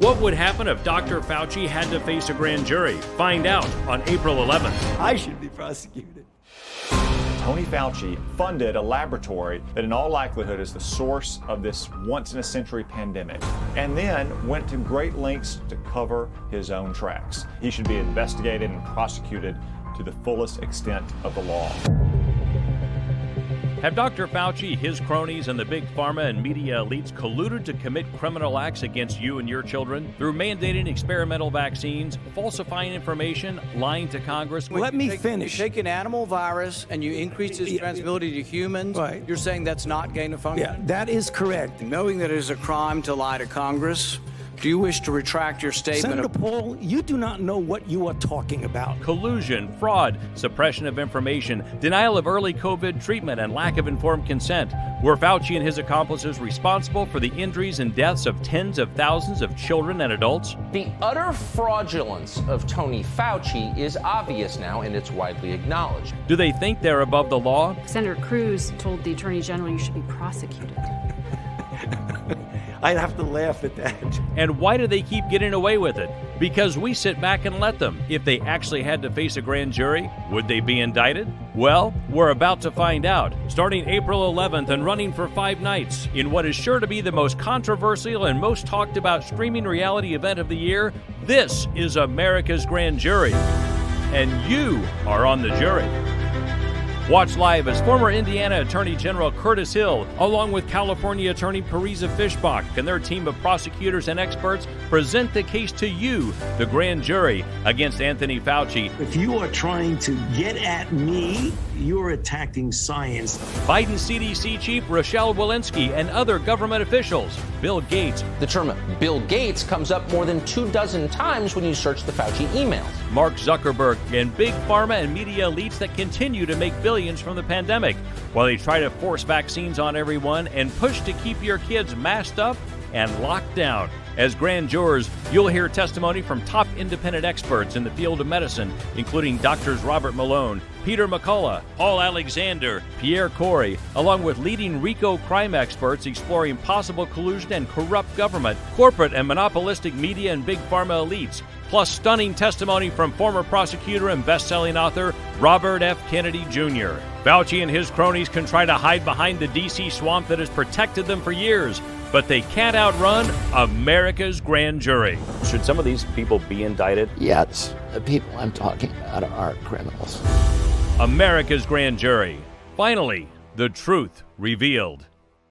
What would happen if Dr. Fauci had to face a grand jury? Find out on April 11th. I should be prosecuted. Tony Fauci funded a laboratory that in all likelihood is the source of this once-in-a-century pandemic, and then went to great lengths to cover his own tracks. He should be investigated and prosecuted to the fullest extent of the law. Have Dr. Fauci, his cronies, and the big pharma and media elites colluded to commit criminal acts against you and your children through mandating experimental vaccines, falsifying information, lying to Congress? Let me finish. You take an animal virus and you increase its transmissibility to humans. Right. You're saying that's not gain of function? Yeah, that is correct. Knowing that it is a crime to lie to Congress, do you wish to retract your statement? Senator Paul, you do not know what you are talking about. Collusion, fraud, suppression of information, denial of early COVID treatment, and lack of informed consent. Were Fauci and his accomplices responsible for the injuries and deaths of tens of thousands of children and adults? The utter fraudulence of Tony Fauci is obvious now, and it's widely acknowledged. Do they think they're above the law? Senator Cruz told the Attorney General you should be prosecuted. I'd have to laugh at that. And why do they keep getting away with it? Because we sit back and let them. If they actually had to face a grand jury, would they be indicted? Well, we're about to find out. Starting April 11th and running for 5 nights in what is sure to be the most controversial and most talked about streaming reality event of the year, this is America's Grand Jury. And you are on the jury. Watch live as former Indiana Attorney General Curtis Hill, along with California Attorney Parisa Fishbach and their team of prosecutors and experts, present the case to you, the grand jury, against Anthony Fauci. If you are trying to get at me, you're attacking science. Biden CDC Chief Rochelle Walensky and other government officials. Bill Gates. The term Bill Gates comes up more than 24 times when you search the Fauci emails. Mark Zuckerberg and big pharma and media elites that continue to make billions from the pandemic while they try to force vaccines on everyone and push to keep your kids masked up and locked down. As grand jurors, you'll hear testimony from top independent experts in the field of medicine, including Doctors Robert Malone, Peter McCullough, Paul Alexander, Pierre Corey, along with leading RICO crime experts exploring possible collusion and corrupt government, corporate and monopolistic media and big pharma elites, plus stunning testimony from former prosecutor and best-selling author Robert F. Kennedy Jr. Fauci and his cronies can try to hide behind the D.C. swamp that has protected them for years, but they can't outrun America's grand jury. Should some of these people be indicted? Yes, the people I'm talking about are criminals. America's grand jury. Finally, the truth revealed.